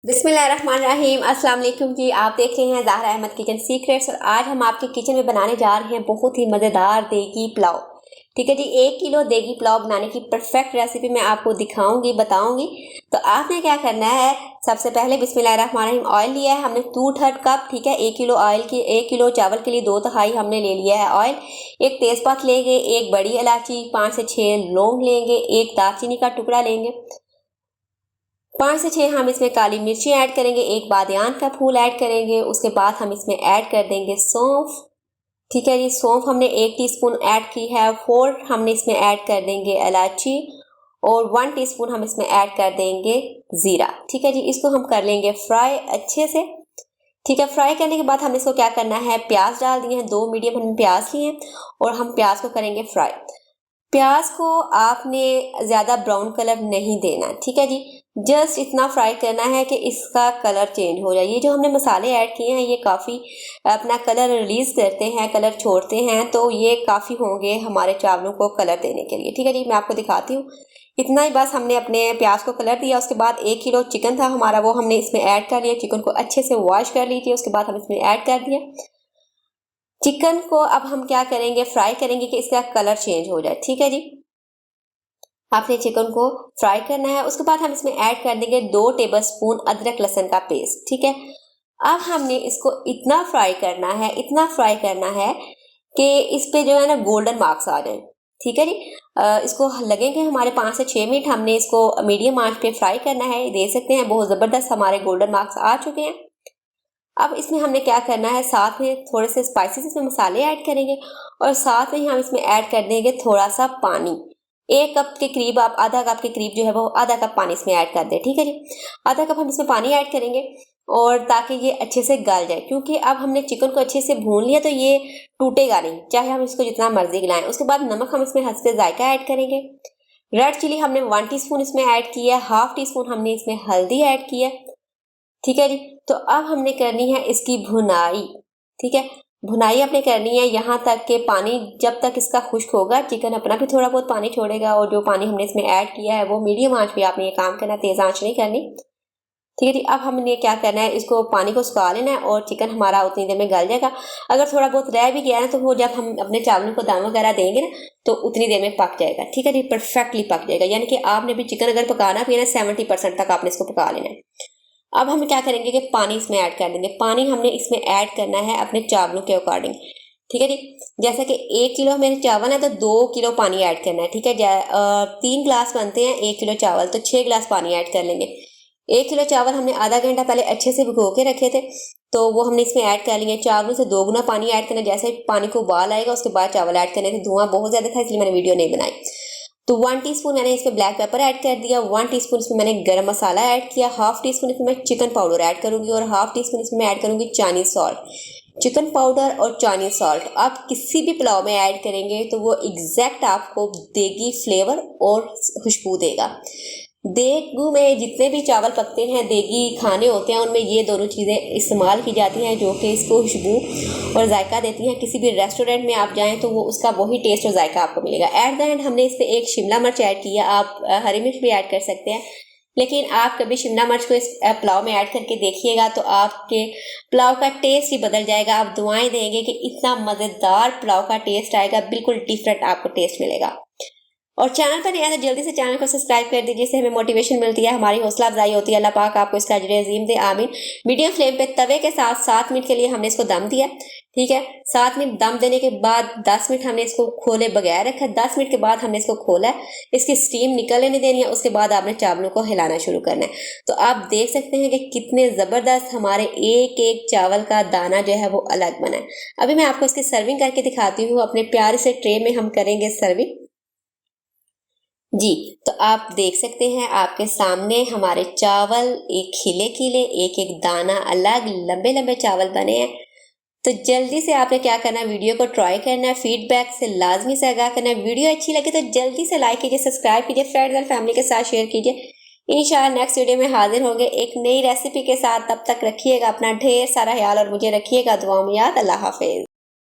बिस्मिल्लाहिर्रहमानिर्रहीम। अस्सलाम वालेकुम जी। आप देख रहे हैं ज़हरा अहमद किचन सीक्रेट्स और आज हम आपके किचन में बनाने जा रहे हैं बहुत ही मज़ेदार देगी पुलाव। ठीक है जी, 1 किलो देगी पुलाव बनाने की परफेक्ट रेसिपी मैं आपको दिखाऊंगी, बताऊंगी। तो आपने क्या करना है, सबसे पहले बिस्मिल्लाहिर्रहमानिर्रहीम ऑयल लिया है हमने 2/3 कप। ठीक है, 1 किलो ऑयल की 1 किलो चावल के लिए 2/3 हमने ले लिया है ऑयल। एक तेज़पात लेंगे, एक बड़ी इलायची, 5 से 6 लौंग लेंगे, एक दालचीनी का टुकड़ा लेंगे, 5 से 6 हम इसमें काली मिर्ची ऐड करेंगे, एक बादियान का फूल ऐड करेंगे। उसके बाद हम इसमें ऐड कर देंगे सौंफ। ठीक है जी, सौंफ हमने 1 टीस्पून ऐड की है। 4 हमने इसमें ऐड कर देंगे इलायची और 1 टीस्पून हम इसमें ऐड कर देंगे ज़ीरा। ठीक है जी, इसको हम कर लेंगे फ्राई अच्छे से। ठीक है, फ्राई करने के बाद हम इसको क्या करना है, प्याज डाल दिए हैं, 2 मीडियम हमने प्याज लिए हैं और हम प्याज को करेंगे फ्राई। प्याज को आपने ज़्यादा ब्राउन कलर नहीं देना। ठीक है जी, जस्ट इतना फ्राई करना है कि इसका कलर चेंज हो जाए। ये जो हमने मसाले ऐड किए हैं ये काफ़ी अपना कलर रिलीज़ करते हैं, कलर छोड़ते हैं, तो ये काफ़ी होंगे हमारे चावलों को कलर देने के लिए। ठीक है जी, मैं आपको दिखाती हूँ। इतना ही बस हमने अपने प्याज को कलर दिया। उसके बाद 1 किलो चिकन था हमारा, वो हमने इसमें ऐड कर लिया। चिकन को अच्छे से वॉश कर लीजिए, उसके बाद हम इसमें ऐड कर दिया। चिकन को अब हम क्या करेंगे, फ्राई करेंगे कि इसका कलर चेंज हो जाए। ठीक है जी, आपने चिकन को फ्राई करना है। उसके बाद हम इसमें ऐड कर देंगे 2 टेबलस्पून अदरक लहसुन का पेस्ट। ठीक है, अब हमने इसको इतना फ्राई करना है, इतना फ्राई करना है कि इस पे जो है ना गोल्डन मार्क्स आ जाए। ठीक है जी, इसको लगेंगे हमारे 5 से 6 मिनट हमने इसको मीडियम आंच पे फ्राई करना है। देख सकते हैं बहुत ज़बरदस्त हमारे गोल्डन मार्क्स आ चुके हैं। अब इसमें हमने क्या करना है, साथ में थोड़े से स्पाइसेस इसमें मसाले ऐड करेंगे और साथ में ही हम इसमें ऐड कर देंगे थोड़ा सा पानी। 1 कप के करीब, आप आधा कप के करीब जो है वो आधा कप पानी इसमें ऐड कर दें। ठीक है जी, आधा कप हम इसमें पानी ऐड करेंगे और ताकि ये अच्छे से गल जाए, क्योंकि अब हमने चिकन को अच्छे से भून लिया तो ये टूटेगा नहीं, चाहे हम इसको जितना मर्जी गलाएं। उसके बाद नमक हम इसमें हस्बे जायका ऐड करेंगे। रेड चिली हमने 1 टीस्पून इसमें ऐड किया, हाफ टीस्पून हमने इसमें हल्दी ऐड किया। ठीक है जी, तो अब हमने करनी है इसकी भुनाई। ठीक है, भुनाई आपने करनी है यहाँ तक कि पानी जब तक इसका खुश्क होगा, चिकन अपना भी थोड़ा बहुत पानी छोड़ेगा और जो पानी हमने इसमें ऐड किया है वो मीडियम आंच पे आपने ये काम करना, तेज़ आंच नहीं करनी। ठीक है जी, अब हमने क्या करना है, इसको पानी को सुखा लेना है और चिकन हमारा उतनी देर में गल जाएगा। अगर थोड़ा बहुत रह भी गया ना तो वो जब हम अपने चावलों को दम वगैरह देंगे ना तो उतनी देर में पक जाएगा। ठीक है जी, परफेक्टली पक जाएगा, यानी कि आपने भी चिकन अगर पकाना भी है ना 70% तक आपने इसको पका लेना है। अब हम क्या करेंगे कि पानी इसमें ऐड कर देंगे। पानी हमने इसमें ऐड करना है अपने चावलों के अकॉर्डिंग। ठीक है जी, जैसे कि 1 किलो मेरे चावल है तो 2 किलो पानी ऐड करना है। ठीक है, 3 गिलास बनते हैं 1 किलो चावल, तो 6 गिलास पानी ऐड कर लेंगे। 1 किलो चावल हमने आधा घंटा पहले अच्छे से भिगो के रखे थे, तो वो हमने इसमें ऐड कर लिए। चावलों से 2 गुना पानी ऐड करना, जैसे पानी को उबाल आएगा उसके बाद चावल ऐड करने थे। धुआं बहुत ज़्यादा था इसलिए मैंने वीडियो नहीं बनाई। तो 1 टीस्पून मैंने इसमें ब्लैक पेपर ऐड कर दिया, 1 टीस्पून इसमें मैंने गरम मसाला ऐड किया, हाफ टीस्पून इसमें मैं चिकन पाउडर ऐड करूंगी और हाफ टीस्पून इसमें ऐड करूंगी चाइनीज सॉल्ट। चिकन पाउडर और चाइनीज सॉल्ट आप किसी भी पुलाव में ऐड करेंगे तो वो एग्जैक्ट आपको देगी फ्लेवर और खुशबू देगा। देगू में जितने भी चावल पकते हैं, देगी खाने होते हैं, उनमें ये दोनों चीज़ें इस्तेमाल की जाती हैं जो कि इसको खुशबू और जायका देती हैं। किसी भी रेस्टोरेंट में आप जाएं तो वो उसका वही टेस्ट और जायका आपको मिलेगा। एट द एंड हमने इसमें एक शिमला मिर्च ऐड किया, आप हरी मिर्च भी ऐड कर सकते हैं, लेकिन आप कभी शिमला मिर्च को इस पुलाव में ऐड करके देखिएगा तो आपके पुलाव का टेस्ट ही बदल जाएगा। आप दुआएं देंगे कि इतना मज़ेदार पुलाव का टेस्ट आएगा, बिल्कुल डिफरेंट आपको टेस्ट मिलेगा। और चैनल पर नया तो जल्दी से चैनल को सब्सक्राइब कर दीजिए, इससे हमें मोटिवेशन मिलती है, हमारी हौसला अफजाई होती है। अल्लाह पाक आपको इसका अजर अजीम दे, आमीन। मीडियम फ्लेम पे तवे के साथ 7 मिनट के लिए हमने इसको दम दिया। ठीक है, 7 मिनट दम देने के बाद 10 मिनट हमने इसको खोले बगैर रखा। 10 मिनट के बाद हमने इसको खोला है, इसकी स्टीम निकलने नहीं देनी है। उसके बाद आपने चावलों को हिलाना शुरू करना है। तो आप देख सकते हैं कि कितने ज़बरदस्त हमारे एक एक चावल का दाना जो है वो अलग बना है। अभी मैं आपको इसकी सर्विंग करके दिखाती हूँ। अपने प्यारे से ट्रे में हम करेंगे सर्विंग जी। तो आप देख सकते हैं आपके सामने हमारे चावल एक खिले खिले, एक एक दाना अलग, लंबे लंबे चावल बने हैं। तो जल्दी से आपने क्या करना है, वीडियो को ट्राई करना है, फीडबैक से लाजमी से आगाह करना है। वीडियो अच्छी लगे तो जल्दी से लाइक कीजिए, सब्सक्राइब कीजिए, फ्रेंड्स और फैमिली के साथ शेयर कीजिए। इंशाल्लाह नेक्स्ट वीडियो में हाजिर होंगे एक नई रेसिपी के साथ। तब तक रखिएगा अपना ढेर सारा ख्याल और मुझे रखिएगा दुआओं में याद। अल्लाह हाफिज।